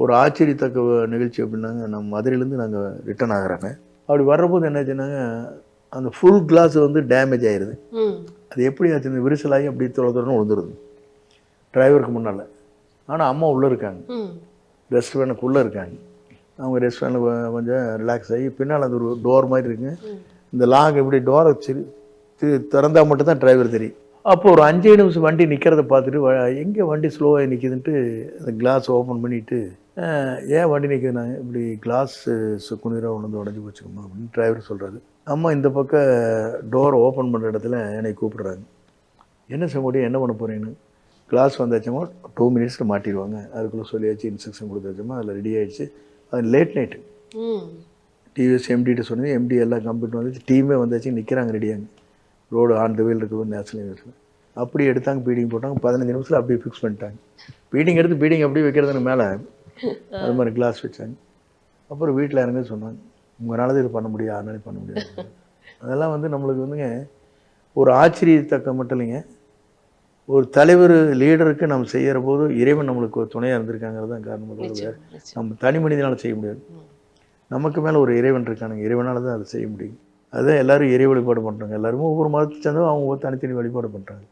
ஒரு ஆச்சரியத்தக்க நிகழ்ச்சி அப்படின்னாங்க, நம்ம மதுரையிலேருந்து நாங்கள் ரிட்டர்ன் ஆகுறாங்க. அப்படி வர்றபோது என்னாச்சுன்னாங்க, அந்த ஃபுல் கிளாஸ் வந்து டேமேஜ் ஆயிடுது. அது எப்படி ஆச்சுன்னு விரிசலாகி அப்படியே தொடர்ந்து விழுந்துருது டிரைவருக்கு முன்னால். ஆனால் அம்மா உள்ளே இருக்காங்க, ரெஸ்டாரண்ட்டுக்குள்ளே இருக்காங்க. அவங்க ரெஸ்டாரண்ட்டில் கொஞ்சம் ரிலாக்ஸ் ஆகி பின்னால் அந்த ஒரு டோர் மாதிரி இருக்குங்க. இந்த லாக் இப்படி டோரை திறந்தால் மட்டும்தான் டிரைவர் தெரியும். அப்போ ஒரு 5 நிமிஷம் வண்டி நிற்கிறத பார்த்துட்டு எங்கே வண்டி ஸ்லோவாகி நிற்கிதுன்ட்டு அந்த கிளாஸ் ஓப்பன் பண்ணிவிட்டு, ஏன் வண்டி நிற்குதுனாங்க, இப்படி கிளாஸ் குனிராக விழுந்து உடஞ்சி போச்சுக்கம்மா அப்படின்னு டிரைவர் சொல்கிறாரு. அம்மா இந்த பக்கம் டோரை ஓப்பன் பண்ணுற இடத்துல என்னை கூப்பிடுறாங்க. என்ன செய்ய முடியும், என்ன பண்ண போகிறீங்கன்னு. கிளாஸ் வந்தாச்சுமா 2 மினிட்ஸில் மாட்டிடுவாங்க, அதுக்குள்ளே சொல்லியாச்சு, இன்ஸ்ட்ரக்ஷன் கொடுத்தாச்சுமா, அதில் ரெடி ஆகிடுச்சு. அது லேட் நைட்டு. டிவிஎஸ் எம்டிகிட்ட சொன்னது, எம்டி எல்லாம் கம்ப்யூட்டர் வந்துச்சு, டீமே வந்தாச்சு, நிற்கிறாங்க ரெடியாங்க. ரோடு ஆன் த வேல் இருக்குது நேஷனல் ஹைவேஸில். அப்படி எடுத்தாங்க, பீடிங் போட்டாங்க. 15 நிமிஷத்தில் அப்படியே ஃபிக்ஸ் பண்ணிட்டாங்க. பீடிங் எடுத்து பீடிங் அப்படியே வைக்கிறதுக்கு மேலே அது மாதிரி கிளாஸ் வச்சாங்க. அப்புறம் வீட்டில் இறங்க சொன்னாங்க, உங்களால் இது பண்ண முடியாது, அதனால பண்ண முடியாது. அதெல்லாம் வந்து நம்மளுக்கு வந்துங்க ஒரு ஆச்சரியத்தக்க மட்டும் இல்லைங்க, ஒரு தலைவர் லீடருக்கு நம்ம செய்கிற போது இறைவன் நம்மளுக்கு ஒரு துணையாக இருந்திருக்காங்கிறது தான் காரணம். வேறு நம்ம தனி மனிதனால் செய்ய முடியாது. நமக்கு மேலே ஒரு இறைவன் இருக்கானுங்க, இறைவனால் தான் அதை செய்ய முடியும். அதுதான் எல்லோரும் இறை வழிபாடு பண்ணுறாங்க. எல்லாருமே ஒவ்வொரு மதத்தை சேர்ந்தவங்க அவங்க தனித்தனி வழிபாடு பண்ணுறாங்க.